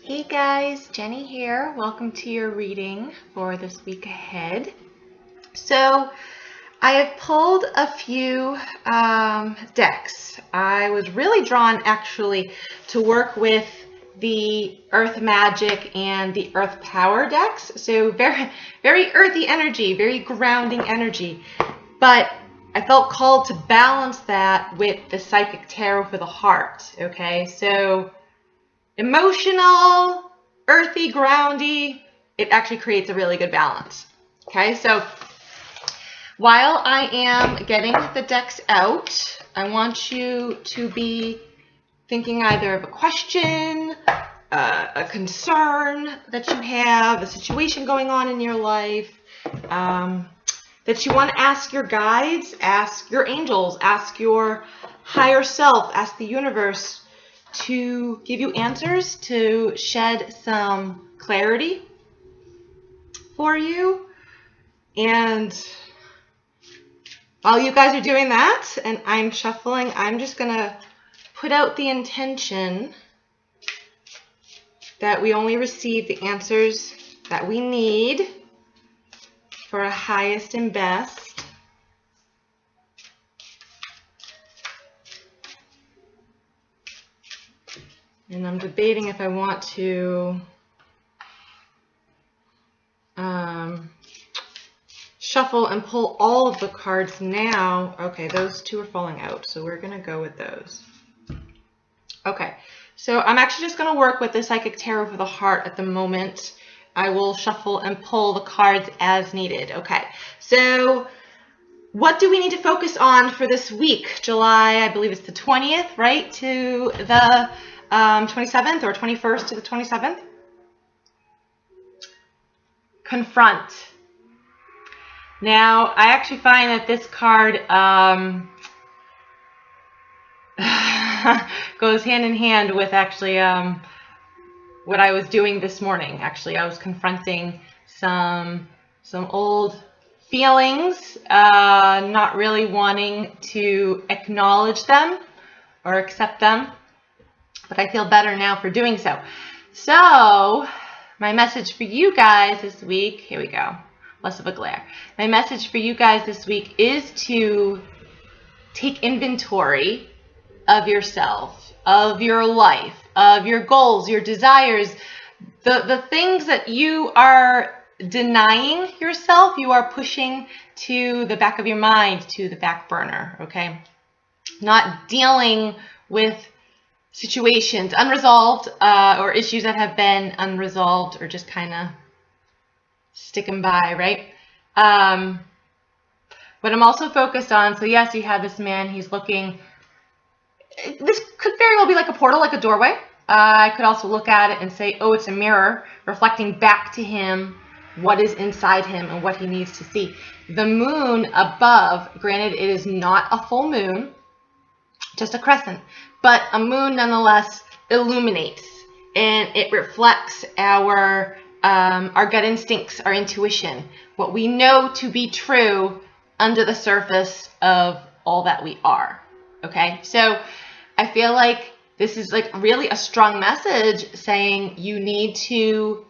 Hey guys, Jenny here. Welcome to your reading for this week ahead. So I have pulled a few decks. I was really drawn actually to work with the Earth Magic and the Earth Power decks. So very earthy energy, very grounding energy. But I felt called to balance that with the Psychic Tarot for the Heart. Okay, so emotional, earthy, groundy, it actually creates a really good balance. Okay, so while I am getting the decks out, I want you to be thinking either of a question, a concern that you have, a situation going on in your life, that you want to ask your guides, ask your angels, ask your higher self, ask the universe to give you answers, to shed some clarity for you. And while you guys are doing that and I'm shuffling, I'm just going to put out the intention that we only receive the answers that we need for our highest and best. And I'm debating if I want to shuffle and pull all of the cards now. Okay, those two are falling out, so we're going to go with those. Okay, so I'm actually just going to work with the Psychic Tarot for the Heart at the moment. I will shuffle and pull the cards as needed. Okay, so what do we need to focus on for this week? July, I believe it's the 20th, right, to the 27th, or 21st to the 27th. Confront. Now, I actually find that this card goes hand in hand with actually what I was doing this morning. Actually, I was confronting some old feelings, not really wanting to acknowledge them or accept them. But I feel better now for doing so. So, my message for you guys this week, here we go, less of a glare. My message for you guys this week is to take inventory of yourself, of your life, of your goals, your desires, the things that you are denying yourself, you are pushing to the back of your mind, to the back burner, okay? Not dealing with situations, unresolved, or issues that have been unresolved, or just kind of sticking by, right? But I'm also focused on, so yes, you have this man, he's looking, this could very well be like a portal, like a doorway. I could also look at it and say, oh, it's a mirror reflecting back to him what is inside him and what he needs to see. The moon above, granted, it is not a full moon, just a crescent, but a moon nonetheless illuminates, and it reflects our gut instincts, our intuition, what we know to be true under the surface of all that we are. Okay, so I feel like this is like really a strong message saying you need to,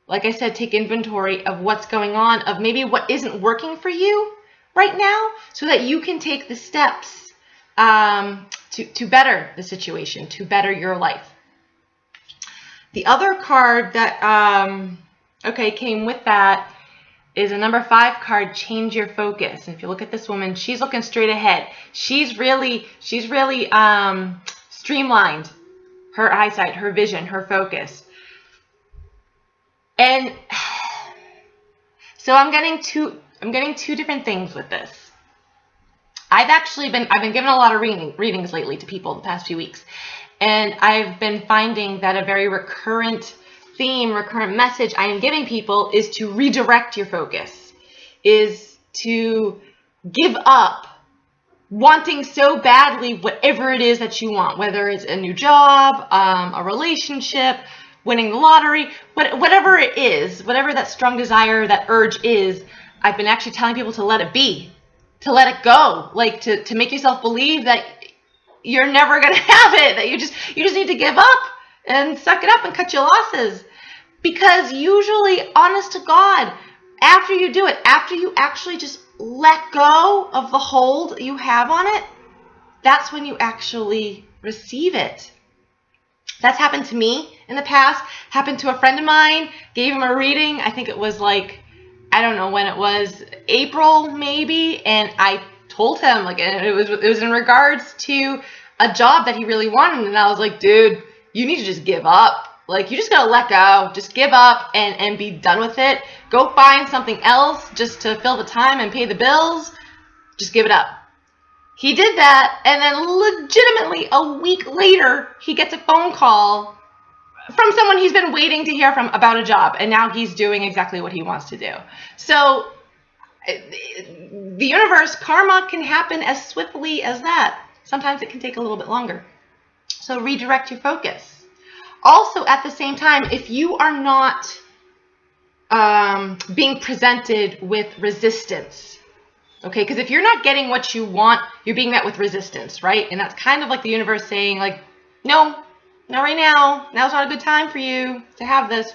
like I said, take inventory of what's going on, of maybe what isn't working for you right now, so that you can take the steps to better the situation, to better your life. The other card that came with that is a number 5 card, change your focus. And if you look at this woman, she's looking straight ahead. She's really streamlined her eyesight, her vision, her focus. And so I'm getting two different things with this. I've been given a lot of readings lately to people the past few weeks, and I've been finding that a very recurrent theme, recurrent message I am giving people is to redirect your focus, is to give up wanting so badly whatever it is that you want, whether it's a new job, a relationship, winning the lottery, whatever it is, whatever that strong desire, that urge is. I've been actually telling people to let it be, to let it go, like to make yourself believe that you're never going to have it, that you just need to give up and suck it up and cut your losses. Because usually, honest to God, after you do it, after you actually just let go of the hold you have on it, that's when you actually receive it. That's happened to me in the past, happened to a friend of mine, gave him a reading. I think it was like, I don't know when it was, April maybe, and I told him, like, and it was in regards to a job that he really wanted, and I was like, dude, you need to just give up. Like, you just gotta let go. Just give up and be done with it. Go find something else just to fill the time and pay the bills. Just give it up. He did that, and then legitimately a week later, he gets a phone call from someone he's been waiting to hear from about a job, and now he's doing exactly what he wants to do. So the universe, karma can happen as swiftly as that. Sometimes it can take a little bit longer. So redirect your focus. Also, at the same time, if you are not being presented with resistance, okay, because if you're not getting what you want, you're being met with resistance, right? And that's kind of like the universe saying, like, no, not right now. Now's not a good time for you to have this.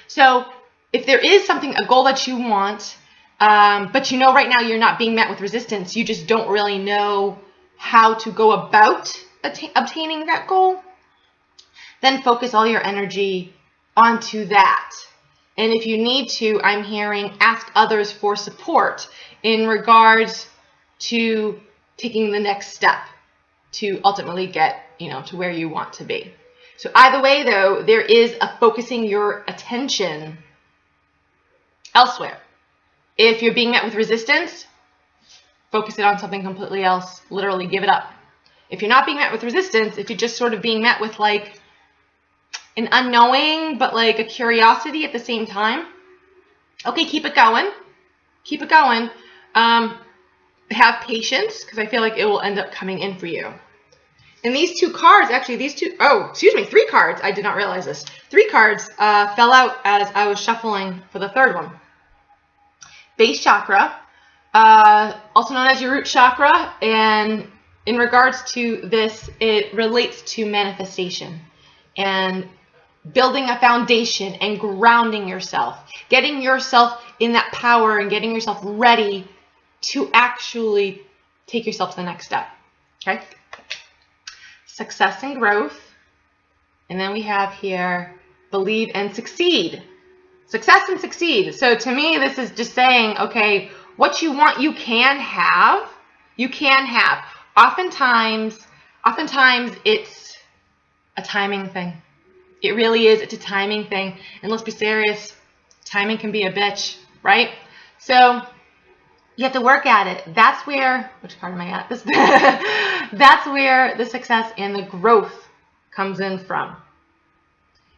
So if there is something, a goal that you want, but you know right now you're not being met with resistance, you just don't really know how to go about obtaining that goal, then focus all your energy onto that. And if you need to, I'm hearing, ask others for support in regards to taking the next step to ultimately get, to where you want to be. So either way, though, there is a focusing your attention elsewhere. If you're being met with resistance, focus it on something completely else. Literally give it up. If you're not being met with resistance, if you're just sort of being met with like an unknowing, but like a curiosity at the same time, okay, keep it going. Keep it going. Have patience, because I feel like it will end up coming in for you. And these two cards, actually, three cards. I did not realize this. 3 cards fell out as I was shuffling for the third one. Base chakra, also known as your root chakra, and in regards to this, it relates to manifestation and building a foundation and grounding yourself, getting yourself in that power and getting yourself ready to actually take yourself to the next step. Okay? Success and growth. And then we have here believe and succeed. Success and succeed. So to me, this is just saying, okay, what you want, you can have. You can have. Oftentimes it's a timing thing. It really is. It's a timing thing. And let's be serious. Timing can be a bitch, right? So you have to work at it. That's where, which card am I at? That's where the success and the growth comes in from.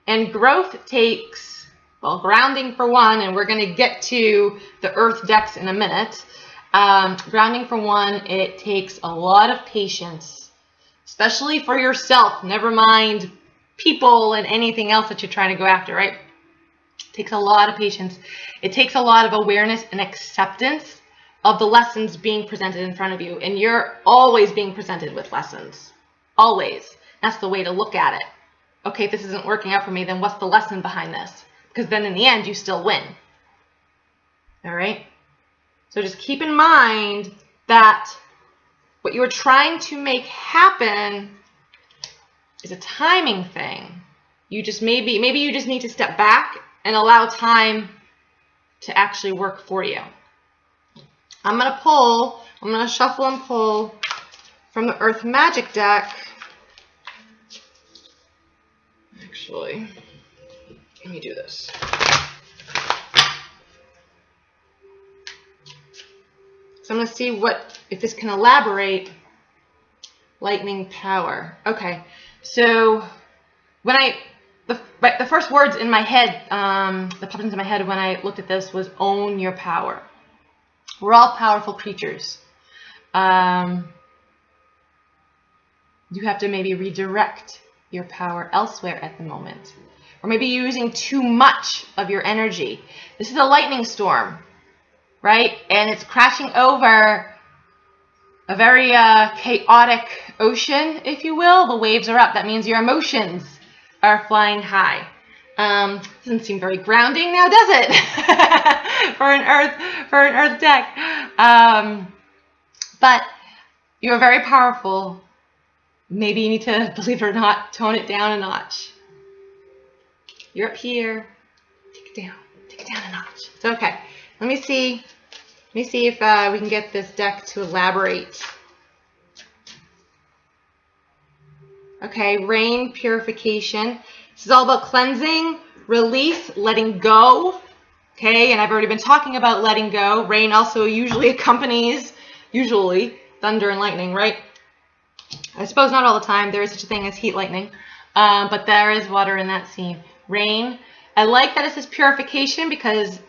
And growth takes, well, grounding for one, and we're going to get to the earth decks in a minute. Grounding for one, it takes a lot of patience, especially for yourself. Never mind people and anything else that you're trying to go after, right? It takes a lot of patience. It takes a lot of awareness and acceptance of the lessons being presented in front of you. And you're always being presented with lessons. Always. That's the way to look at it. Okay, if this isn't working out for me, then what's the lesson behind this? Because then in the end, you still win. All right? So just keep in mind that what you're trying to make happen is a timing thing. You just maybe you just need to step back and allow time to actually work for you. I'm going to shuffle and pull from the Earth Magic deck. Actually, let me do this. So I'm going to see if this can elaborate. Lightning power. Okay, so when the first words in my head, that popped into my head when I looked at this was own your power. We're all powerful creatures. You have to maybe redirect your power elsewhere at the moment. Or maybe you're using too much of your energy. This is a lightning storm, right? And it's crashing over a very chaotic ocean, if you will. The waves are up. That means your emotions are flying high. Doesn't seem very grounding now, does it? for an Earth deck. But you're very powerful. Maybe you need to, believe it or not, tone it down a notch. You're up here. Take it down a notch. It's okay. Let me see if we can get this deck to elaborate. Okay, rain, purification. This is all about cleansing, release, letting go. Okay, and I've already been talking about letting go. Rain also usually accompanies, thunder and lightning, right? I suppose not all the time. There is such a thing as heat lightning. But there is water in that scene. Rain. I like that it says purification because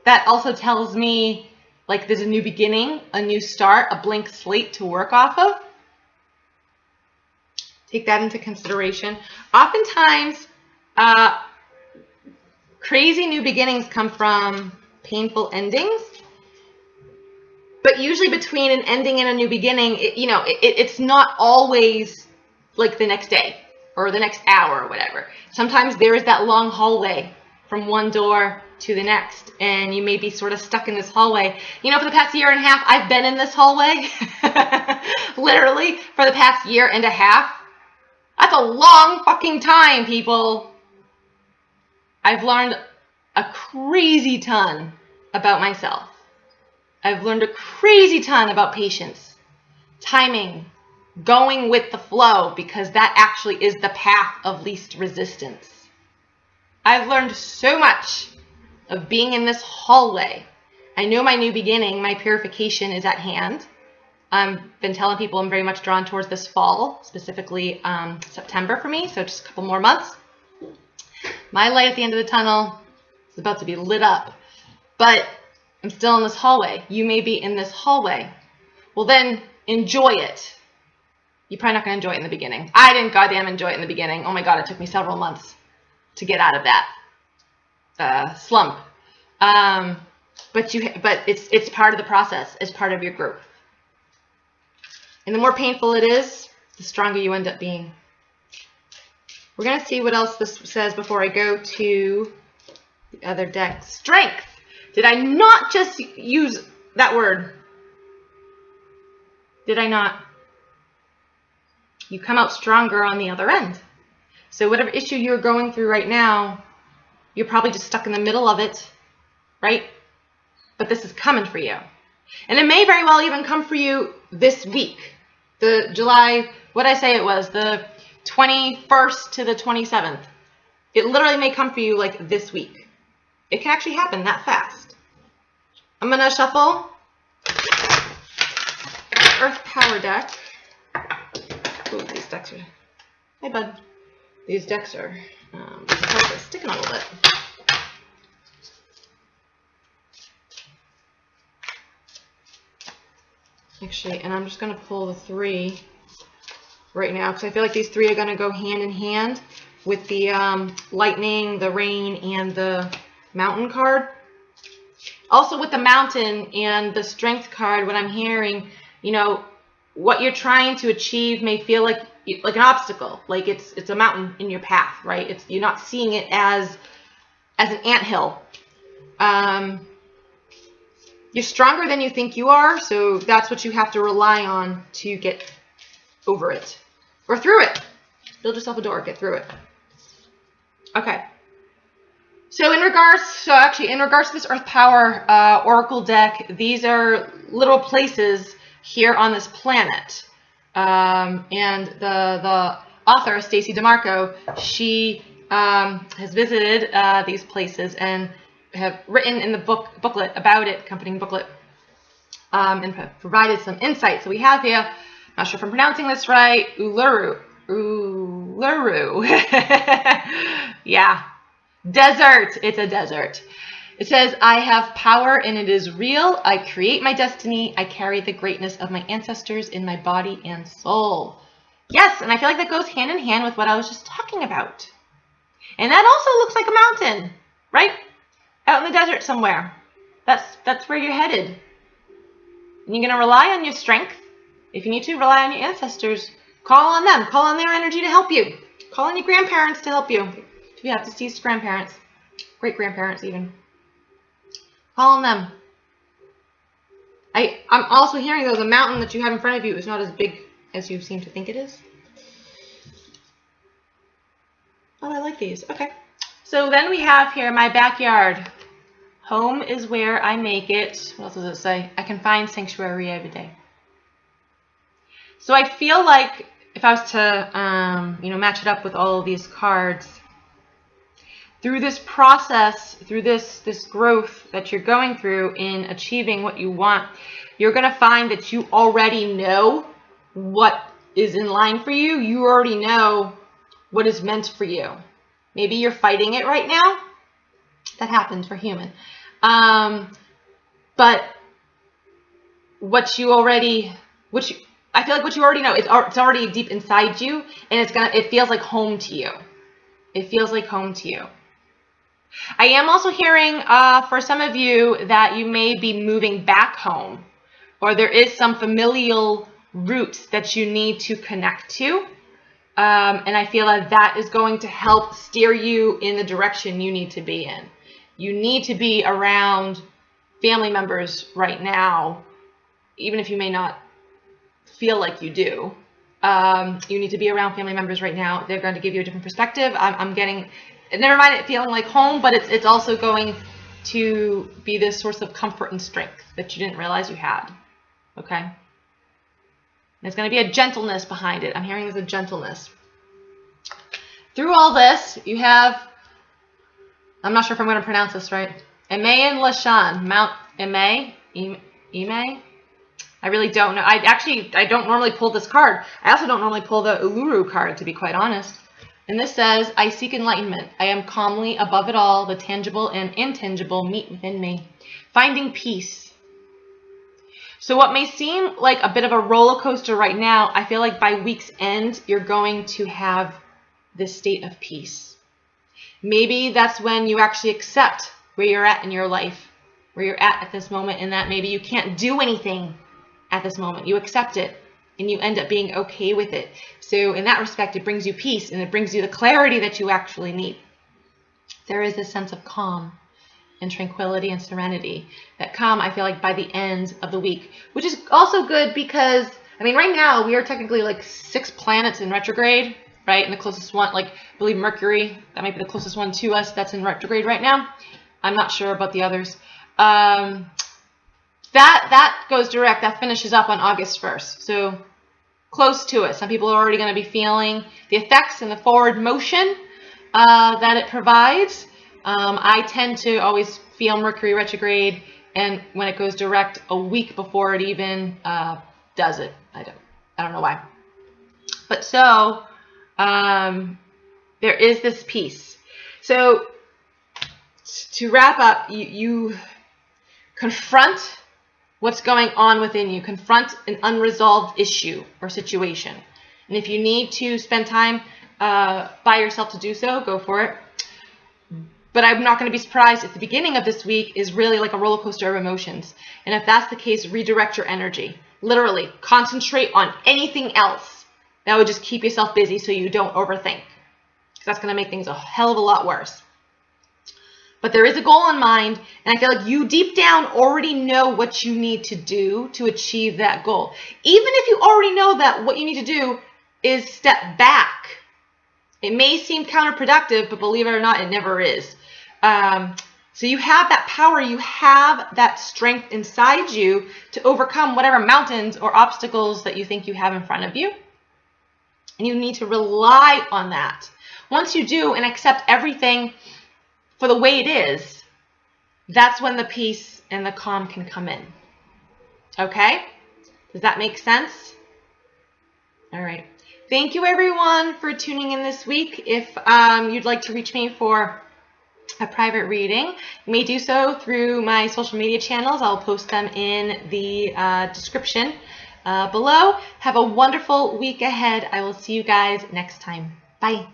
that also tells me like there's a new beginning, a new start, a blank slate to work off of. Take that into consideration. Oftentimes, crazy new beginnings come from painful endings. But usually between an ending and a new beginning, it's not always like the next day or the next hour or whatever. Sometimes there is that long hallway from one door to the next, and you may be sort of stuck in this hallway. For the past year and a half, I've been in this hallway. Literally, for the past year and a half. That's a long fucking time, people. I've learned a crazy ton about myself. I've learned a crazy ton about patience, timing, going with the flow, because that actually is the path of least resistance. I've learned so much of being in this hallway. I know my new beginning, my purification is at hand. I've been telling people I'm very much drawn towards this fall, specifically September for me, so just a couple more months. My light at the end of the tunnel is about to be lit up, but I'm still in this hallway. You may be in this hallway. Well, then enjoy it. You're probably not going to enjoy it in the beginning. I didn't goddamn enjoy it in the beginning. Oh my God, it took me several months to get out of that slump. But it's part of the process. It's part of your growth. And the more painful it is, the stronger you end up being. We're going to see what else this says before I go to the other deck. Strength. Did I not just use that word? Did I not? You come out stronger on the other end. So whatever issue you're going through right now, you're probably just stuck in the middle of it, right? But this is coming for you. And it may very well even come for you this week. The July, what did I say it was? The 21st to the 27th. It literally may come for you like this week. It can actually happen that fast. I'm going to shuffle Earth Power deck. Ooh, these decks are... Hey, bud. These decks are sticking a little bit. Actually, and I'm just going to pull the three right now because I feel like these three are going to go hand in hand with the lightning, the rain, and the mountain card. Also with the mountain and the strength card, what I'm hearing, what you're trying to achieve may feel like an obstacle, like it's a mountain in your path, right? You're not seeing it as an anthill. You're stronger than you think you are, so that's what you have to rely on to get over it or through it. Build yourself a door, get through it. Okay. So in regards to this Earth Power Oracle deck, these are little places here on this planet. And the author, Stacey DeMarco, she has visited these places and have written in the booklet about it, accompanying booklet, and provided some insight. So we have here, I'm not sure if I'm pronouncing this right, Uluru. Yeah. Desert. It's a desert. It says, I have power and it is real. I create my destiny. I carry the greatness of my ancestors in my body and soul. Yes, and I feel like that goes hand in hand with what I was just talking about. And that also looks like a mountain, right? Out in the desert somewhere. That's where you're headed. And you're going to rely on your strength. If you need to, rely on your ancestors. Call on them. Call on their energy to help you. Call on your grandparents to help you. If you have deceased grandparents, great-grandparents even. Call on them. I'm also hearing, though, the mountain that you have in front of you is not as big as you seem to think it is. Oh, I like these. Okay. So then we have here my backyard. Home is where I make it. What else does it say? I can find sanctuary every day. So I feel like if I was to, match it up with all of these cards, through this process, through this growth that you're going through in achieving what you want, you're going to find that you already know what is in line for you. You already know what is meant for you. Maybe you're fighting it right now. That happens for human. But what you already, I feel like what you already know, it's already deep inside you, and it feels like home to you. It feels like home to you. I am also hearing for some of you that you may be moving back home, or there is some familial roots that you need to connect to. And I feel like that is going to help steer you in the direction you need to be in. You need to be around family members right now, even if you may not feel like you do. You need to be around family members right now. They're going to give you a different perspective. I'm getting, never mind it feeling like home, but it's also going to be this source of comfort and strength that you didn't realize you had. Okay? There's going to be a gentleness behind it. I'm hearing there's a gentleness. Through all this, you have, I'm not sure if I'm going to pronounce this right, Emei and Lashan. Mount Emei? I really don't know. I don't normally pull this card. I also don't normally pull the Uluru card, to be quite honest. And this says, I seek enlightenment. I am calmly above it all. The tangible and intangible meet within me. Finding peace. So what may seem like a bit of a roller coaster right now, I feel like by week's end, you're going to have this state of peace. Maybe that's when you actually accept where you're at in your life, where you're at this moment, and that maybe you can't do anything at this moment. You accept it, and you end up being okay with it. So in that respect, it brings you peace, and it brings you the clarity that you actually need. There is this sense of calm and tranquility and serenity that come, I feel like, by the end of the week, which is also good because, I mean, right now we are technically like 6 planets in retrograde, right? And the closest one, like, I believe Mercury, that might be the closest one to us that's in retrograde right now. I'm not sure about the others. That goes direct, that finishes up on August 1st. So close to it. Some people are already going to be feeling the effects and the forward motion that it provides. I tend to always feel Mercury retrograde, and when it goes direct a week before it even does it. I don't know why. But so there is this piece. So to wrap up, you confront what's going on within you. Confront an unresolved issue or situation. And if you need to spend time by yourself to do so, go for it. But I'm not going to be surprised if the beginning of this week is really like a roller coaster of emotions. And if that's the case, redirect your energy. Literally, concentrate on anything else that would just keep yourself busy so you don't overthink. Because that's going to make things a hell of a lot worse. But there is a goal in mind, and I feel like you deep down already know what you need to do to achieve that goal. Even if you already know that what you need to do is step back. It may seem counterproductive, but believe it or not, it never is. So you have that power, you have that strength inside you to overcome whatever mountains or obstacles that you think you have in front of you. And you need to rely on that. Once you do and accept everything for the way it is, that's when the peace and the calm can come in. Okay? Does that make sense? All right. Thank you, everyone, for tuning in this week. If you'd like to reach me for a private reading, you may do so through my social media channels. I'll post them in the description below. Have a wonderful week ahead. I will see you guys next time. Bye.